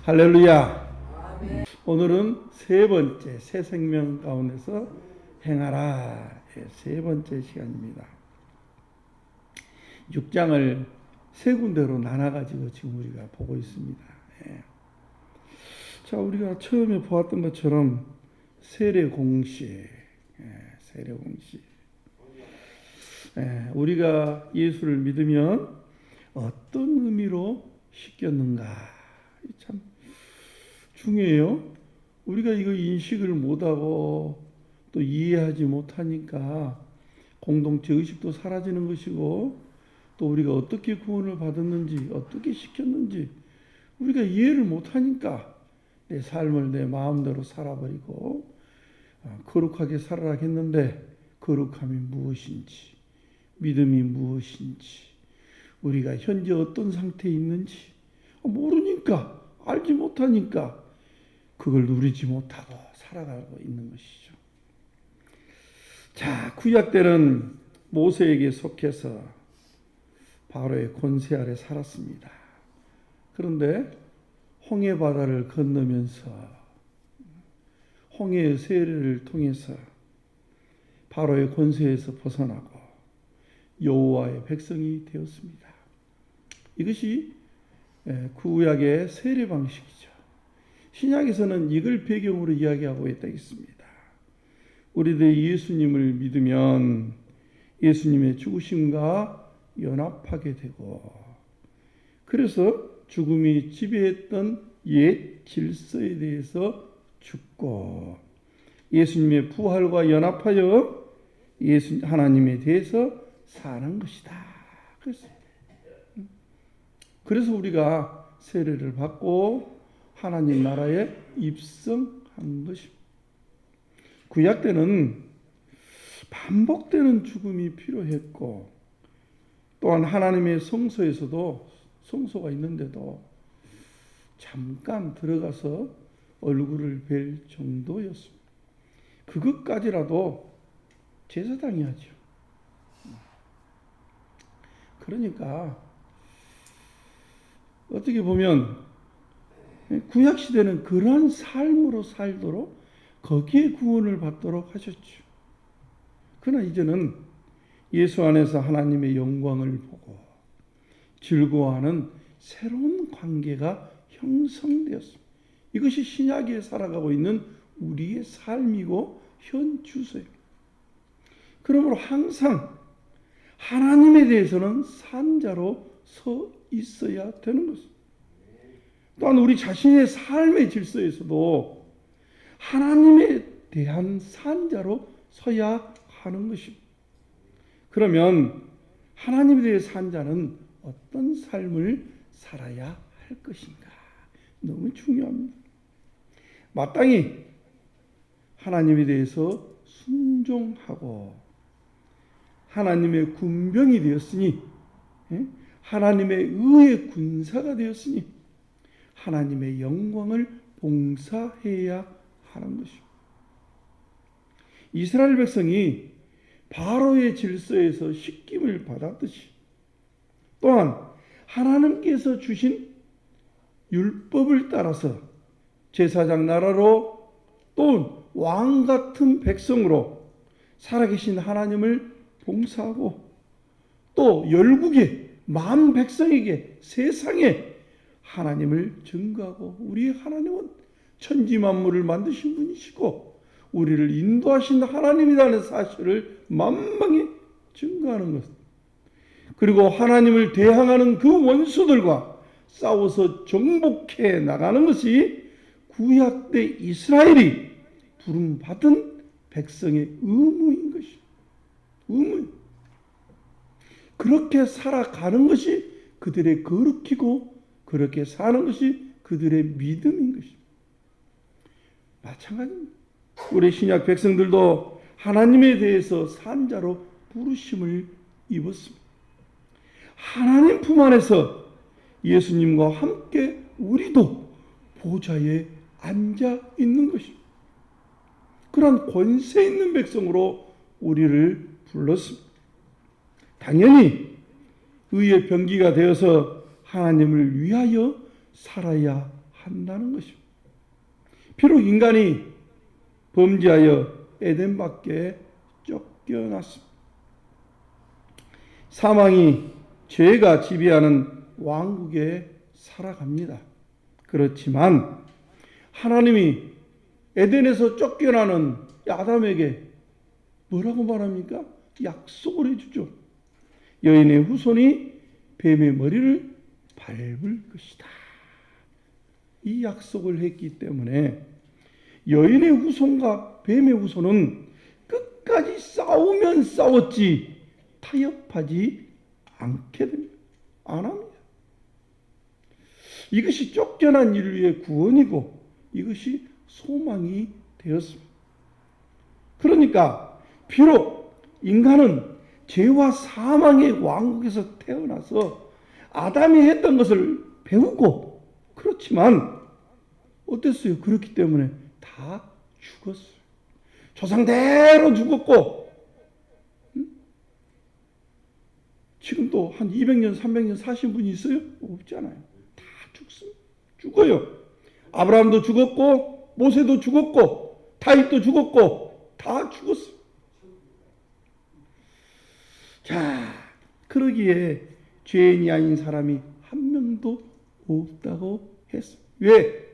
할렐루야. 오늘은 세 번째 새 생명 가운데서 행하라 세 번째 시간입니다. 6장을 세 군데로 나눠가지고 지금 우리가 보고 있습니다. 자, 우리가 처음에 보았던 것처럼 세례 공시, 세례 공시. 우리가 예수를 믿으면 어떤 의미로 씻겼는가? 참 중요해요. 우리가 이거 인식을 못하고 또 이해하지 못하니까 공동체 의식도 사라지는 것이고, 또 우리가 어떻게 구원을 받았는지, 어떻게 씻겼는지 우리가 이해를 못하니까 내 삶을 내 마음대로 살아버리고 거룩하게 살아라 했는데 거룩함이 무엇인지, 믿음이 무엇인지, 우리가 현재 어떤 상태에 있는지 모르니까, 알지 못하니까 그걸 누리지 못하고 살아가고 있는 것이죠. 자, 구약 때는 모세에게 속해서 바로의 권세 아래 살았습니다. 그런데 홍해 바다를 건너면서 홍해의 세례를 통해서 바로의 권세에서 벗어나고 여호와의 백성이 되었습니다. 이것이 구약의 세례 방식이죠. 신약에서는 이걸 배경으로 이야기하고 있습니다. 우리들 예수님을 믿으면 예수님의 죽으심과 연합하게 되고, 그래서 죽음이 지배했던 옛 질서에 대해서 죽고 예수님의 부활과 연합하여 하나님에 대해서 사는 것이다. 그래서 우리가 세례를 받고 하나님 나라에 입성한 것입니다. 구약 때는 반복되는 죽음이 필요했고, 또한 하나님의 성소에서도 성소가 있는데도 잠깐 들어가서 얼굴을 뵐 정도였습니다. 그것까지라도 제사장이 하죠. 그러니까 어떻게 보면 구약시대는 그러한 삶으로 살도록 거기에 구원을 받도록 하셨죠. 그러나 이제는 예수 안에서 하나님의 영광을 보고 즐거워하는 새로운 관계가 형성되었습니다. 이것이 신약에 살아가고 있는 우리의 삶이고 현 주소입니다. 그러므로 항상 하나님에 대해서는 산자로 서 있어야 되는 것입니다. 또한 우리 자신의 삶의 질서에서도 하나님에 대한 산자로 서야 하는 것입니다. 그러면 하나님에 대해 산자는 어떤 삶을 살아야 할 것인가? 너무 중요합니다. 마땅히 하나님에 대해서 순종하고 하나님의 군병이 되었으니, 하나님의 의의 군사가 되었으니 하나님의 영광을 봉사해야 하는 것입니다. 이스라엘 백성이 바로의 질서에서 씻김을 받았듯이, 또한 하나님께서 주신 율법을 따라서 제사장 나라로 또 왕 같은 백성으로 살아계신 하나님을 봉사하고, 또 열국의 만 백성에게 세상에 하나님을 증거하고, 우리의 하나님은 천지 만물을 만드신 분이시고 우리를 인도하신 하나님이라는 사실을 만방에 증거하는 것, 그리고 하나님을 대항하는 그 원수들과 싸워서 정복해 나가는 것이 구약 때 이스라엘이 부름받은 백성의 의무인 것입니다. 의무. 그렇게 살아가는 것이 그들의 거룩이고, 그렇게 사는 것이 그들의 믿음인 것입니다. 마찬가지입니다. 우리 신약 백성들도 하나님에 대해서 산자로 부르심을 입었습니다. 하나님 품 안에서 예수님과 함께 우리도 보좌에 앉아 있는 것입니다. 그러한 권세 있는 백성으로 우리를 불렀습니다. 당연히 의의 병기가 되어서 하나님을 위하여 살아야 한다는 것입니다. 비록 인간이 범죄하여 에덴 밖에 쫓겨났습니다. 사망이 죄가 지배하는 왕국에 살아갑니다. 그렇지만 하나님이 에덴에서 쫓겨나는 아담에게 뭐라고 말합니까? 약속을 해주죠. 여인의 후손이 뱀의 머리를 밟을 것이다. 이 약속을 했기 때문에 여인의 후손과 뱀의 후손은 끝까지 싸우면 싸웠지 타협하지 않게 됩니다. 안 합니다. 이것이 쫓겨난 인류의 구원이고 이것이 소망이 되었습니다. 그러니까 비록 인간은 죄와 사망의 왕국에서 태어나서 아담이 했던 것을 배우고 그렇지만 어땠어요? 그렇기 때문에 다 죽었어요. 조상대로 죽었고 지금도 한 200년, 300년 사신 분이 있어요? 없잖아요. 다 죽습니다. 죽어요. 아브라함도 죽었고 모세도 죽었고 다윗도 죽었고 다 죽었어요. 자, 그러기에 죄인이 아닌 사람이 한 명도 없다고 했습니다. 왜?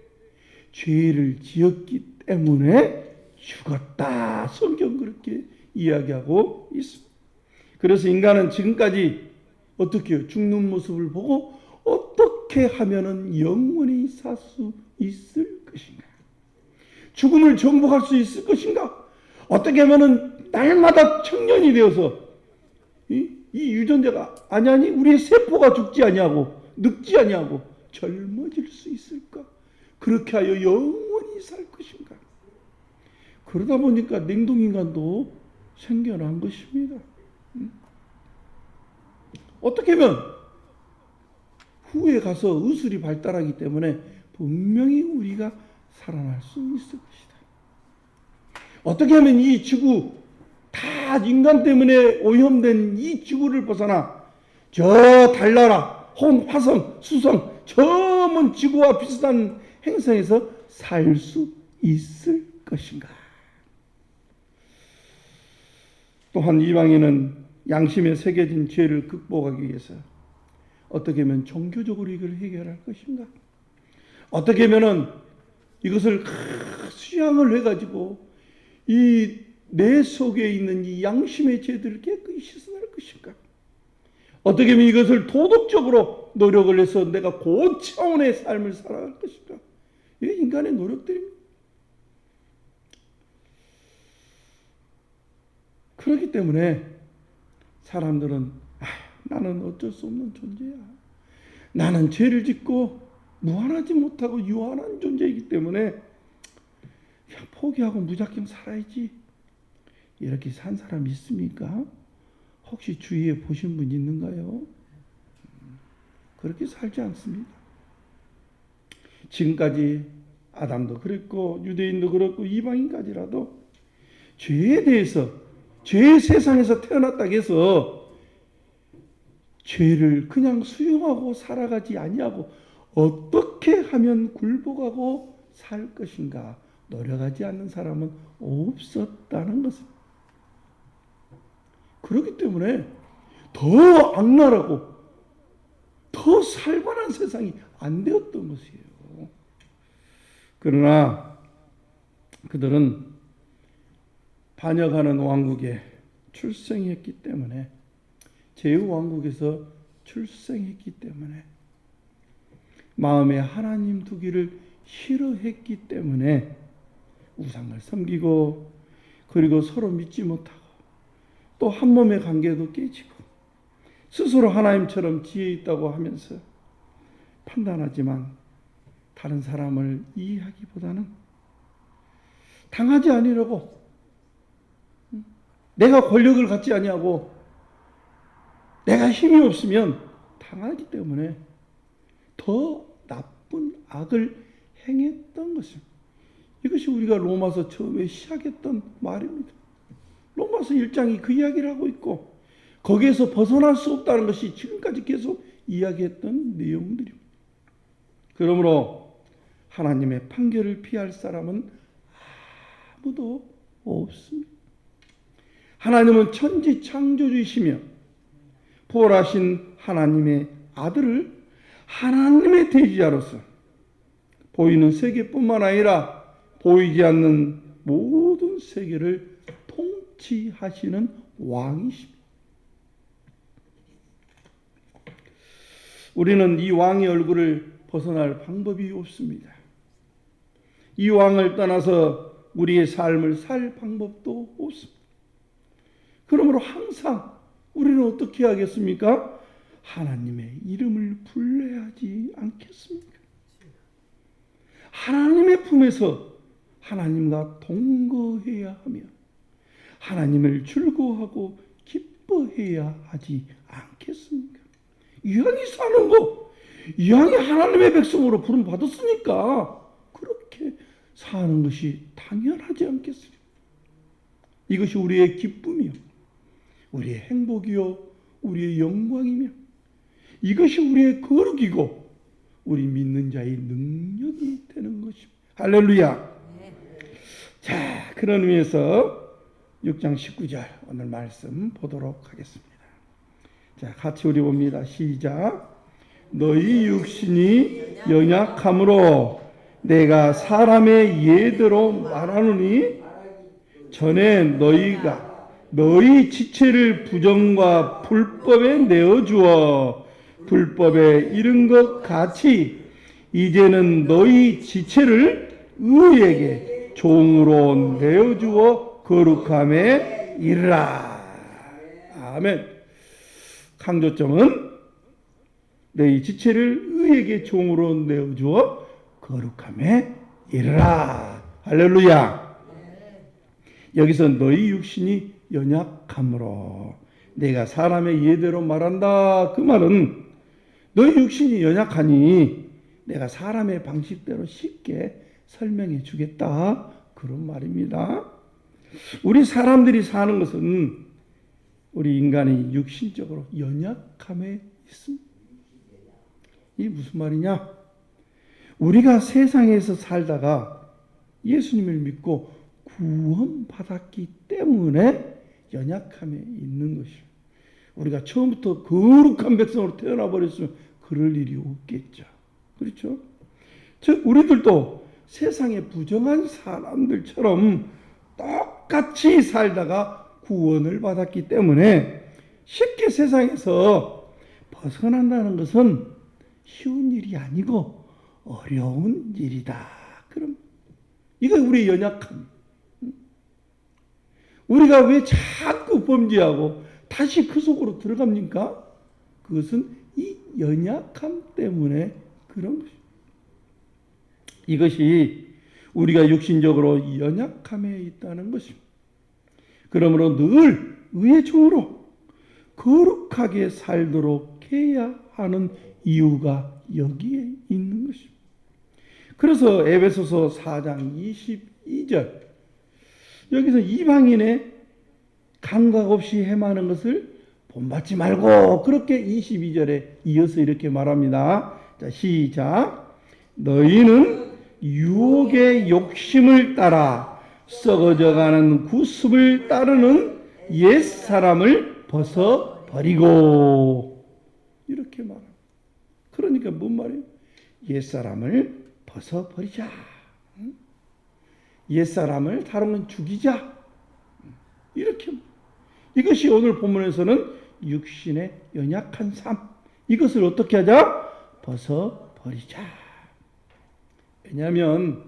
죄를 지었기 때문에 죽었다. 성경 그렇게 이야기하고 있습니다. 그래서 인간은 지금까지 어떻게 해요? 죽는 모습을 보고 어떻게 하면은 영원히 살 수 있을 것인가? 죽음을 정복할 수 있을 것인가? 어떻게 하면은 날마다 청년이 되어서 이 유전자가 아니 우리의 세포가 죽지 아니하고 늙지 아니하고 젊어질 수 있을까? 그렇게 하여 영원히 살 것인가? 그러다 보니까 냉동인간도 생겨난 것입니다. 어떻게 하면 후에 가서 의술이 발달하기 때문에 분명히 우리가 살아날 수 있을 것이다. 어떻게 하면 이 지구 다 인간 때문에 오염된 이 지구를 벗어나 저 달나라, 혹은 화성, 수성, 저 먼 지구와 비슷한 행성에서 살 수 있을 것인가? 또한 이방인은 양심에 새겨진 죄를 극복하기 위해서 어떻게 하면 종교적으로 이걸 해결할 것인가? 어떻게 하면은 이것을 수양을 해가지고 이 내 속에 있는 이 양심의 죄들을 깨끗이 씻어낼 것인가? 어떻게 하면 이것을 도덕적으로 노력을 해서 내가 고차원의 삶을 살아갈 것인가? 이게 인간의 노력들입니다. 그렇기 때문에 사람들은 나는 어쩔 수 없는 존재야. 나는 죄를 짓고 무한하지 못하고 유한한 존재이기 때문에 그냥 포기하고 무작정 살아야지. 이렇게 산 사람 있습니까? 혹시 주위에 보신 분 있는가요? 그렇게 살지 않습니다. 지금까지 아담도 그랬고 유대인도 그렇고 이방인까지라도 죄에 대해서 죄의 세상에서 태어났다고 해서 죄를 그냥 수용하고 살아가지 아니하고 어떻게 하면 굴복하고 살 것인가 노력하지 않는 사람은 없었다는 것입니다. 그렇기 때문에 더 악랄하고 더 살벌한 세상이 안 되었던 것이에요. 그러나 그들은 반역하는 왕국에 출생했기 때문에 죄의 왕국에서 출생했기 때문에 마음에 하나님 두기를 싫어했기 때문에 우상을 섬기고 그리고 서로 믿지 못하고 또 한 몸의 관계도 깨지고 스스로 하나님처럼 지혜 있다고 하면서 판단하지만 다른 사람을 이해하기보다는 당하지 아니라고 내가 권력을 갖지 아니하고 내가 힘이 없으면 당하기 때문에 더 나쁜 악을 행했던 것입니다. 이것이 우리가 로마서 처음에 시작했던 말입니다. 로마서 1장이 그 이야기를 하고 있고 거기에서 벗어날 수 없다는 것이 지금까지 계속 이야기했던 내용들입니다. 그러므로 하나님의 판결을 피할 사람은 아무도 없습니다. 하나님은 천지 창조주이시며 부활하신 하나님의 아들을 하나님의 대지자로서 보이는 세계뿐만 아니라 보이지 않는 모든 세계를 통치하시는 왕이십니다. 우리는 이 왕의 얼굴을 벗어날 방법이 없습니다. 이 왕을 떠나서 우리의 삶을 살 방법도 없습니다. 그러므로 항상 우리는 어떻게 하겠습니까? 하나님의 이름을 불러야 하지 않겠습니까? 하나님의 품에서 하나님과 동거해야 하며 하나님을 즐거워하고 기뻐해야 하지 않겠습니까? 이 왕이 사는 거, 이 왕이 하나님의 백성으로 부름 받았으니까 그렇게 사는 것이 당연하지 않겠습니까? 이것이 우리의 기쁨이요, 우리의 행복이요, 우리의 영광이며 이것이 우리의 거룩이고 우리 믿는 자의 능력이 되는 것입니다. 할렐루야. 자, 그런 의미에서 6장 19절 오늘 말씀 보도록 하겠습니다. 자, 같이 우리 봅니다. 시작. 너희 육신이 연약함으로 내가 사람의 예대로 말하노니 전에 너희가 너희 지체를 부정과 불법에 내어주어 불법에 이른 것 같이 이제는 너희 지체를 의에게 종으로 내어주어 거룩함에 이르라. 아멘. 강조점은 너희 지체를 의에게 종으로 내어주어 거룩함에 이르라. 할렐루야. 여기서 너희 육신이 연약함으로 내가 사람의 예대로 말한다. 그 말은 너희 육신이 연약하니 내가 사람의 방식대로 쉽게 설명해 주겠다. 그런 말입니다. 우리 사람들이 사는 것은 우리 인간이 육신적으로 연약함에 있습니다. 이게 무슨 말이냐? 우리가 세상에서 살다가 예수님을 믿고 구원받았기 때문에 연약함에 있는 것이에요. 우리가 처음부터 거룩한 백성으로 태어나 버렸으면 그럴 일이 없겠죠. 그렇죠? 즉 우리들도 세상의 부정한 사람들처럼 똑같이 살다가 구원을 받았기 때문에 쉽게 세상에서 벗어난다는 것은 쉬운 일이 아니고 어려운 일이다. 그럼 이거 우리의 연약함. 우리가 왜 자꾸 범죄하고 다시 그 속으로 들어갑니까? 그것은 이 연약함 때문에 그런 것입니다. 이것이 우리가 육신적으로 연약함에 있다는 것입니다. 그러므로 늘 의의 종으로 거룩하게 살도록 해야 하는 이유가 여기에 있는 것입니다. 그래서 에베소서 4장 22절 여기서 이방인의 감각 없이 행하는 것을 본받지 말고 그렇게 22절에 이어서 이렇게 말합니다. 자, 시작. 너희는 유혹의 욕심을 따라 썩어져가는 구습을 따르는 옛사람을 벗어버리고 이렇게 말합니다. 그러니까 뭔 말이에요? 옛사람을 벗어버리자. 옛사람을 다른 건 죽이자. 이렇게 이것이 오늘 본문에서는 육신의 연약한 삶. 이것을 어떻게 하자? 벗어버리자. 왜냐하면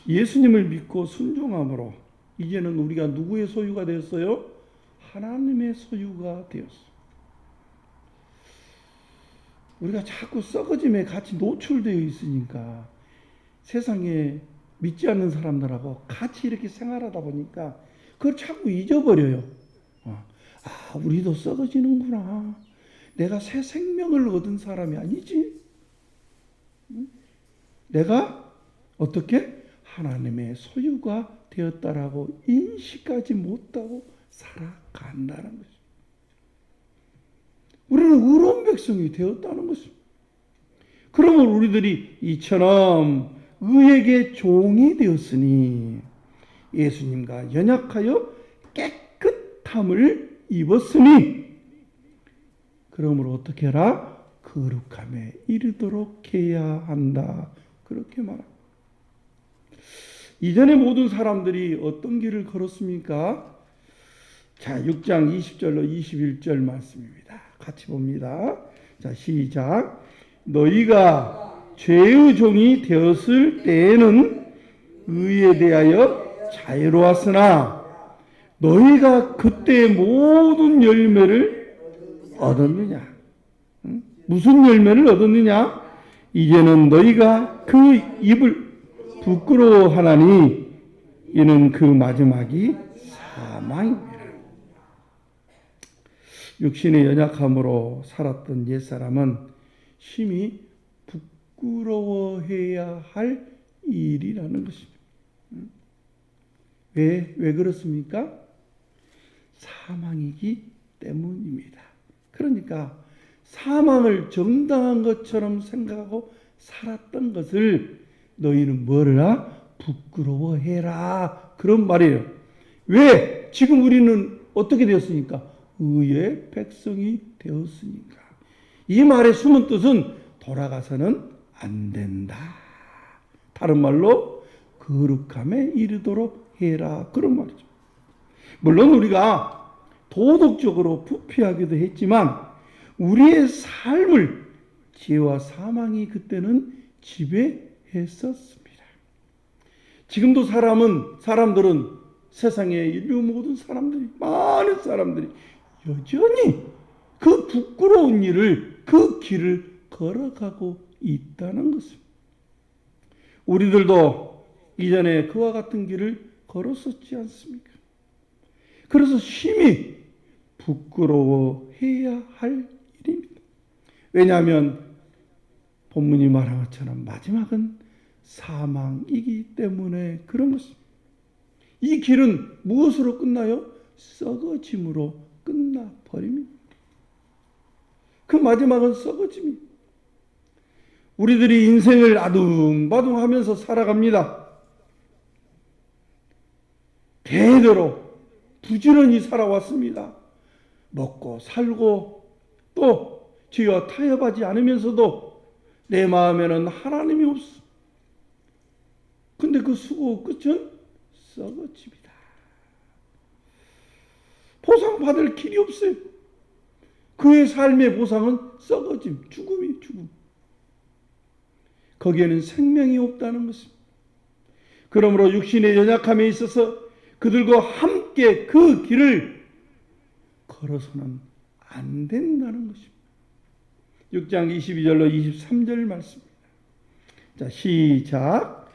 예수님을 믿고 순종함으로 이제는 우리가 누구의 소유가 되었어요? 하나님의 소유가 되었어요. 우리가 자꾸 썩어짐에 같이 노출되어 있으니까 세상에 믿지 않는 사람들하고 같이 이렇게 생활하다 보니까 그걸 자꾸 잊어버려요. 우리도 썩어지는구나. 내가 새 생명을 얻은 사람이 아니지. 내가 어떻게 하나님의 소유가 되었다라고 인식하지 못하고 살아간다는 것입니다. 우리는 의로운 백성이 되었다는 것입니다. 그러면 우리들이 이처럼 의에게 종이 되었으니 예수님과 연약하여 깨끗함을 입었으니 그러므로 어떻게 해라? 거룩함에 이르도록 해야 한다. 그렇게 말합니다. 이전에 모든 사람들이 어떤 길을 걸었습니까? 자, 6장 20절로 21절 말씀입니다. 같이 봅니다. 자, 시작. 너희가 죄의 종이 되었을 때에는 의에 대하여 자유로웠으나 너희가 그때 모든 열매를 얻었느냐? 무슨 열매를 얻었느냐? 이제는 너희가 그 입을 부끄러워하나니 이는 그 마지막이 사망입니다. 육신의 연약함으로 살았던 옛사람은 심히 부끄러워해야 할 일이라는 것입니다. 왜 그렇습니까? 사망이기 때문입니다. 그러니까 사망을 정당한 것처럼 생각하고 살았던 것을 너희는 뭐라? 부끄러워해라. 그런 말이에요. 왜? 지금 우리는 어떻게 되었습니까? 의의 백성이 되었으니까. 이 말의 숨은 뜻은 돌아가서는 안 된다. 다른 말로 거룩함에 이르도록 해라. 그런 말이죠. 물론 우리가 도덕적으로 부패하기도 했지만 우리의 삶을 죄와 사망이 그때는 지배했었습니다. 지금도 사람들은 세상에 인류 모든 사람들이, 많은 사람들이 여전히 그 부끄러운 일을, 그 길을 걸어가고 있다는 것입니다. 우리들도 이전에 그와 같은 길을 걸었었지 않습니까? 그래서 심히 부끄러워해야 할 일입니다. 왜냐하면 본문이 말한 것처럼 마지막은 사망이기 때문에 그런 것입니다. 이 길은 무엇으로 끝나요? 썩어짐으로 끝나버립니다. 그 마지막은 썩어짐입니다. 우리들이 인생을 아둥바둥하면서 살아갑니다. 대대로 부지런히 살아왔습니다. 먹고 살고 또 죄와 타협하지 않으면서도 내 마음에는 하나님이 없어. 근데 그 수고의 끝은 썩어집니다. 보상받을 길이 없어요. 그의 삶의 보상은 썩어짐, 죽음이 죽음. 거기에는 생명이 없다는 것입니다. 그러므로 육신의 연약함에 있어서 그들과 함께 그 길을 걸어서는 안 된다는 것입니다. 6장 22절로 23절 말씀입니다. 자, 시작.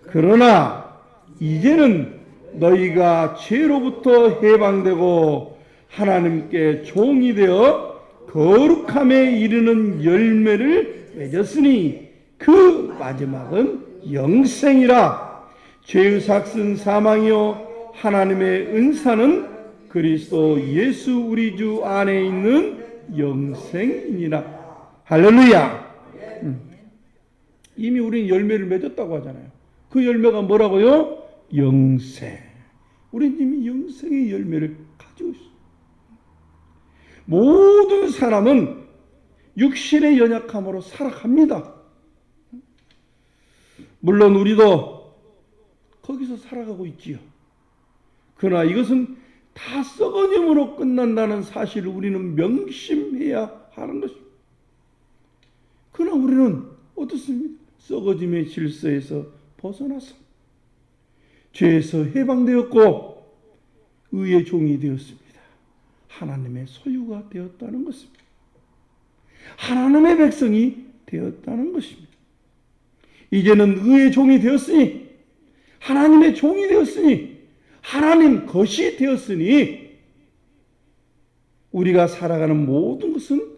그러나 이제는 너희가 죄로부터 해방되고 하나님께 종이 되어 거룩함에 이르는 열매를 맺었으니 그 마지막은 영생이라. 죄의 삭은 사망이요 하나님의 은사는 그리스도 예수 우리 주 안에 있는 영생이니라. 할렐루야. 이미 우리는 열매를 맺었다고 하잖아요. 그 열매가 뭐라고요? 영생. 우리는 이미 영생의 열매를 가지고 있어요. 모든 사람은 육신의 연약함으로 살아갑니다. 물론 우리도 거기서 살아가고 있지요. 그러나 이것은 다 썩어짐으로 끝난다는 사실을 우리는 명심해야 하는 것입니다. 그러나 우리는 어떻습니까? 썩어짐의 질서에서 벗어나서 죄에서 해방되었고 의의 종이 되었습니다. 하나님의 소유가 되었다는 것입니다. 하나님의 백성이 되었다는 것입니다. 이제는 의의 종이 되었으니, 하나님의 종이 되었으니, 하나님 것이 되었으니 우리가 살아가는 모든 것은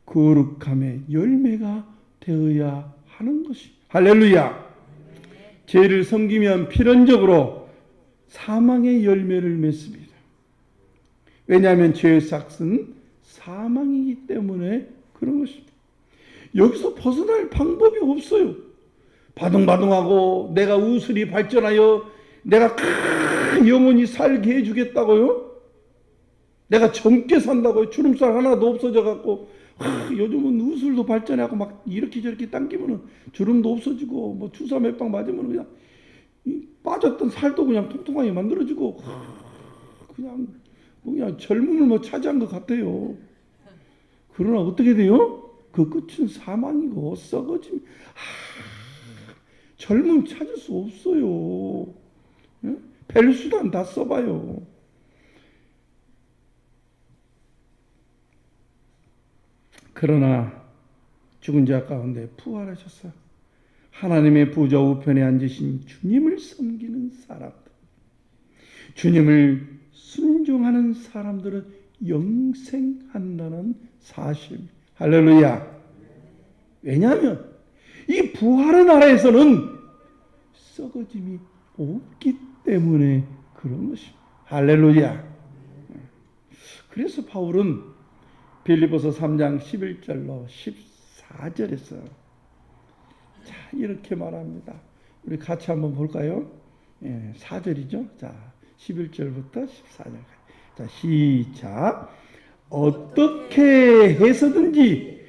거룩함의 열매가 되어야 하는 것입니다. 할렐루야. 죄를 섬기면 필연적으로 사망의 열매를 맺습니다. 왜냐하면 죄의 삭은 사망이기 때문에 그런 것입니다. 여기서 벗어날 방법이 없어요. 바둥바둥하고 내가 우슬이 발전하여 내가 영원히 살게 해주겠다고요? 내가 젊게 산다고요? 주름살 하나도 없어져 갖고 요즘은 우슬도 발전하고 막 이렇게 저렇게 당기면은 주름도 없어지고 뭐 주사 몇 방 맞으면 그냥 빠졌던 살도 그냥 통통하게 만들어지고 그냥 젊음을 뭐 차지한 것 같아요. 그러나 어떻게 돼요? 그 끝은 사망이고 썩어짐. 젊음 찾을 수 없어요. 벨수단 다 써봐요. 그러나 죽은 자 가운데 부활하셔서 하나님의 보좌 우편에 앉으신 주님을 섬기는 사람들, 주님을 순종하는 사람들은 영생한다는 사실. 할렐루야. 왜냐하면 이 부활의 나라에서는 썩어짐이 없기 때문에 그런 것입니다. 할렐루야. 그래서 바울은 빌립보서 3장 11절로 14절에서 자, 이렇게 말합니다. 우리 같이 한번 볼까요? 4절이죠. 자, 11절부터 14절까지. 자, 시작. 어떻게 해서든지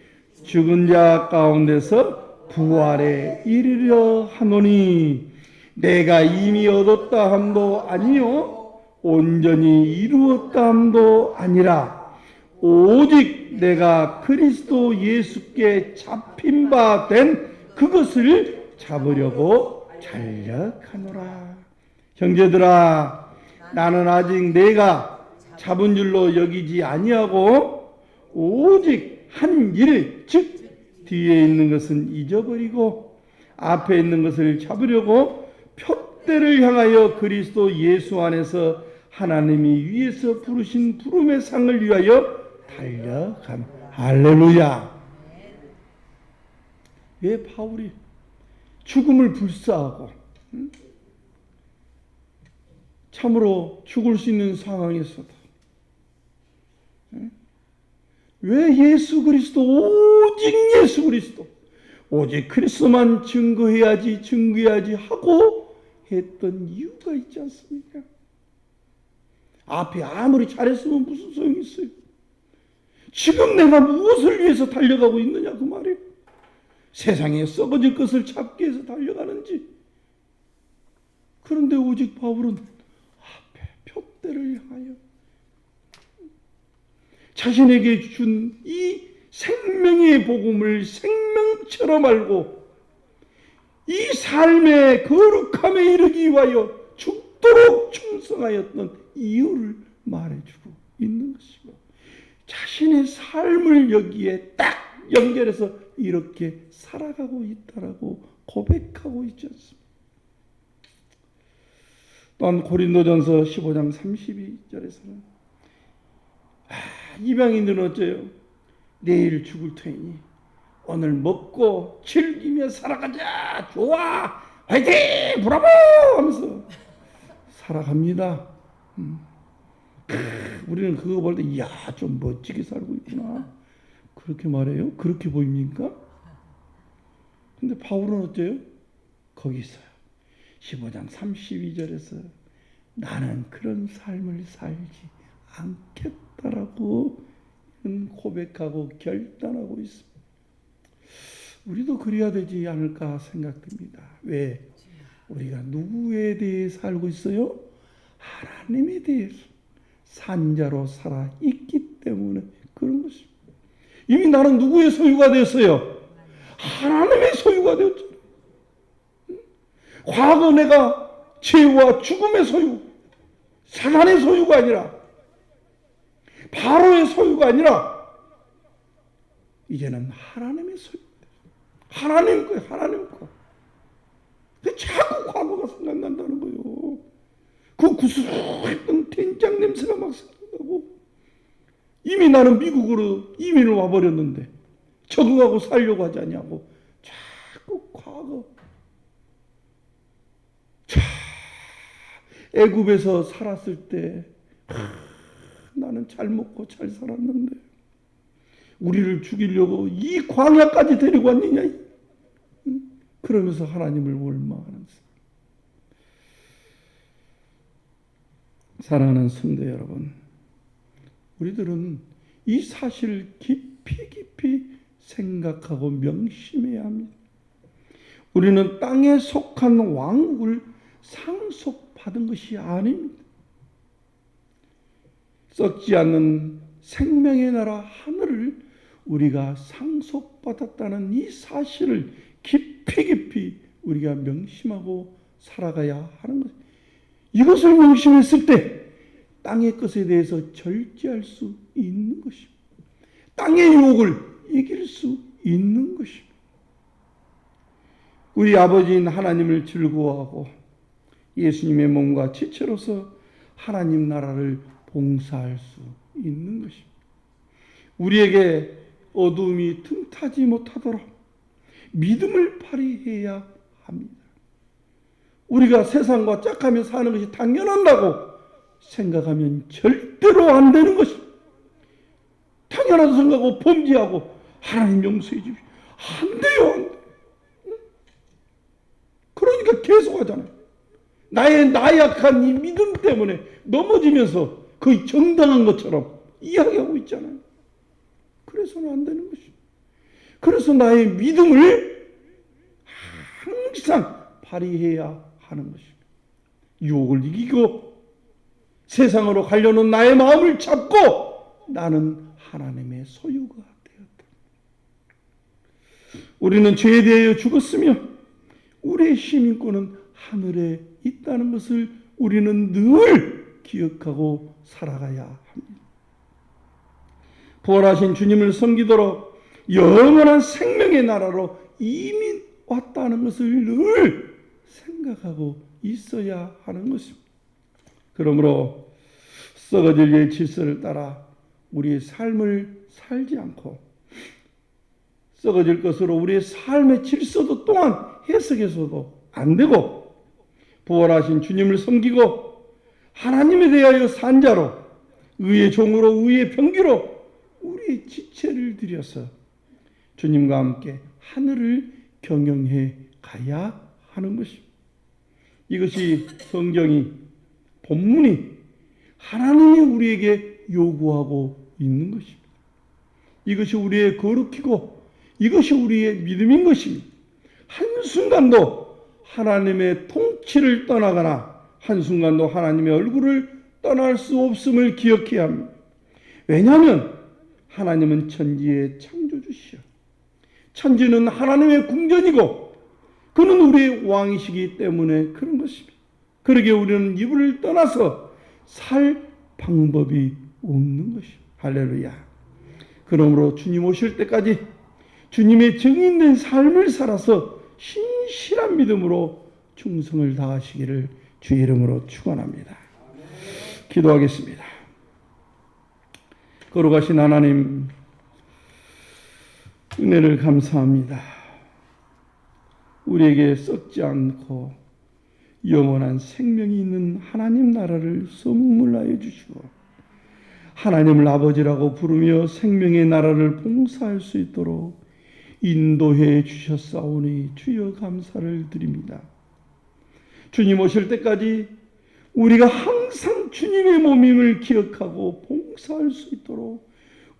죽은 자 가운데서 부활에 이르려 하노니 내가 이미 얻었다 함도 아니요 온전히 이루었다 함도 아니라 오직 내가 그리스도 예수께 잡힌 바 된 그것을 잡으려고 전력하노라. 형제들아, 나는 아직 내가 잡은 줄로 여기지 아니하고 오직 한 일, 즉 뒤에 있는 것은 잊어버리고 앞에 있는 것을 잡으려고 표대를 향하여 그리스도 예수 안에서 하나님이 위에서 부르신 부름의 상을 위하여 달려간. 할렐루야. 왜 바울이 죽음을 불사하고 참으로 죽을 수 있는 상황에서도 왜 예수 그리스도, 오직 예수 그리스도, 오직 그리스도만 증거해야지 하고 했던 이유가 있지 않습니까? 앞에 아무리 잘했으면 무슨 소용이 있어요? 지금 내가 무엇을 위해서 달려가고 있느냐 그 말이에요. 세상에 썩어질 것을 잡기 위해서 달려가는지. 그런데 오직 바울은 앞에 표대를 향하여 자신에게 준 이 생명의 복음을 생명처럼 알고 이 삶의 거룩함에 이르기 위하여 죽도록 충성하였던 이유를 말해주고 있는 것이고 자신의 삶을 여기에 딱 연결해서 이렇게 살아가고 있다라고 고백하고 있지 않습니까? 또한 고린도전서 15장 32절에서는 이방인들은 어째요? 내일 죽을 터이니 오늘 먹고 즐기며 살아가자. 좋아. 화이팅! 브라보! 하면서 살아갑니다. 우리는 그거 볼 때 이야 좀 멋지게 살고 있구나. 그렇게 말해요? 그렇게 보입니까? 근데 바울은 어때요? 거기서 15장 32절에서 나는 그런 삶을 살지 않겠다라고 고백하고 결단하고 있습니다. 우리도 그래야 되지 않을까 생각됩니다. 왜? 우리가 누구에 대해 살고 있어요? 하나님에 대해서 산자로 살아 있기 때문에 그런 것입니다. 이미 나는 누구의 소유가 되었어요? 하나님의 소유가 되었죠. 과거 내가 죄와 죽음의 소유, 사단의 소유가 아니라 바로의 소유가 아니라 이제는 하나님의 소유. 하나님 거예요. 하나님 거. 자꾸 과거가 생각난다는 거예요. 그 구수했던 된장 냄새가 막 생각나고 이미 나는 미국으로 이민을 와버렸는데 적응하고 살려고 하지 않냐고 자꾸 과거. 애굽에서 살았을 때 나는 잘 먹고 잘 살았는데 우리를 죽이려고 이 광야까지 데리고 왔느냐. 그러면서 하나님을 원망하는 사람. 사랑하는 성도 여러분, 우리들은 이 사실을 깊이 생각하고 명심해야 합니다. 우리는 땅에 속한 왕국을 상속받은 것이 아닙니다. 썩지 않는 생명의 나라 하늘을 우리가 상속받았다는 이 사실을 깊이 우리가 명심하고 살아가야 하는 것. 이것을 명심했을 때 땅의 것에 대해서 절제할 수 있는 것입니다. 땅의 유혹을 이길 수 있는 것입니다. 우리 아버지인 하나님을 즐거워하고 예수님의 몸과 지체로서 하나님 나라를 봉사할 수 있는 것입니다. 우리에게 어두움이 틈타지 못하도록 믿음을 발휘해야 합니다. 우리가 세상과 짝하며 사는 것이 당연한다고 생각하면 절대로 안 되는 것입니다. 당연하다고 생각하고 범죄하고 하나님 용서해 주십시오. 안 돼요, 안 돼. 그러니까 계속 하잖아요. 나의 나약한 이 믿음 때문에 넘어지면서 거의 정당한 것처럼 이야기하고 있잖아요. 그래서는 안 되는 것입니다. 그래서 나의 믿음을 항상 발휘해야 하는 것입니다. 유혹을 이기고 세상으로 가려는 나의 마음을 잡고 나는 하나님의 소유가 되었다. 우리는 죄에 대하여 죽었으며 우리의 시민권은 하늘에 있다는 것을 우리는 늘 기억하고 살아가야 합니다. 부활하신 주님을 섬기도록 영원한 생명의 나라로 이미 왔다는 것을 늘 생각하고 있어야 하는 것입니다. 그러므로 썩어질 의 질서를 따라 우리의 삶을 살지 않고 썩어질 것으로 우리의 삶의 질서도 또한 해석해서도 안 되고 부활하신 주님을 섬기고 하나님에 대하여 산 자로 의의 종으로 의의 병기로 우리의 지체를 들여서 주님과 함께 하늘을 경영해 가야 하는 것입니다. 이것이 성경이 본문이 하나님이 우리에게 요구하고 있는 것입니다. 이것이 우리의 거룩이고 이것이 우리의 믿음인 것입니다. 한순간도 하나님의 통치를 떠나거나 한순간도 하나님의 얼굴을 떠날 수 없음을 기억해야 합니다. 왜냐하면 하나님은 천지의 창조주시여 천지는 하나님의 궁전이고 그는 우리의 왕이시기 때문에 그런 것입니다. 그러기에 우리는 이분을 떠나서 살 방법이 없는 것입니다. 할렐루야. 그러므로 주님 오실 때까지 주님의 증인된 삶을 살아서 신실한 믿음으로 충성을 다하시기를 주의 이름으로 축원합니다. 기도하겠습니다. 거룩하신 하나님, 은혜를 감사합니다. 우리에게 썩지 않고 영원한 생명이 있는 하나님 나라를 선물하여 주시고 하나님을 아버지라고 부르며 생명의 나라를 봉사할 수 있도록 인도해 주셨사오니 주여 감사를 드립니다. 주님 오실 때까지 우리가 항상 주님의 몸임을 기억하고 봉사할 수 있도록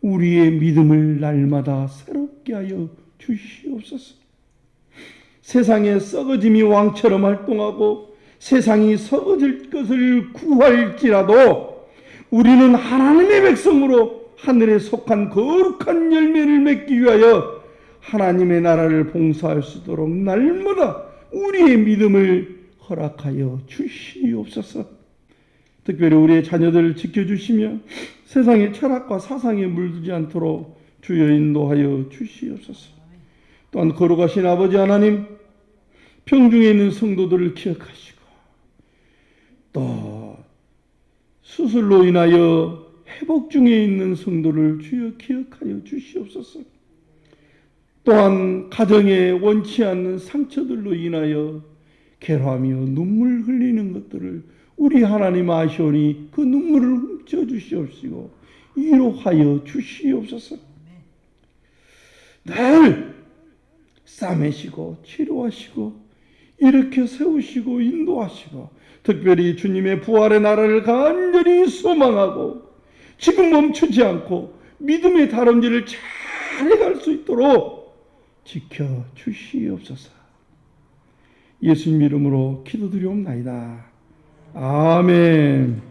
우리의 믿음을 날마다 새롭게 하여 주시옵소서. 세상에 썩어짐이 왕처럼 활동하고 세상이 썩어질 것을 구할지라도 우리는 하나님의 백성으로 하늘에 속한 거룩한 열매를 맺기 위하여 하나님의 나라를 봉사할 수 있도록 날마다 우리의 믿음을 허락하여 주시옵소서. 특별히 우리의 자녀들을 지켜주시며 세상의 철학과 사상에 물들지 않도록 주여 인도하여 주시옵소서. 또한 거룩하신 아버지 하나님, 병중에 있는 성도들을 기억하시고 또 수술로 인하여 회복 중에 있는 성도를 주여 기억하여 주시옵소서. 또한 가정에 원치 않는 상처들로 인하여 괴로워하며 눈물 흘리는 것들을 우리 하나님 아시오니 그 눈물을 훔쳐 주시옵시고 위로하여 주시옵소서. 늘 싸매시고 치료하시고 일으켜 세우시고 인도하시고 특별히 주님의 부활의 나라를 간절히 소망하고 지금 멈추지 않고 믿음의 다름질을 잘 해갈 수 있도록 지켜주시옵소서. 예수님 이름으로 기도드리옵나이다. 아멘.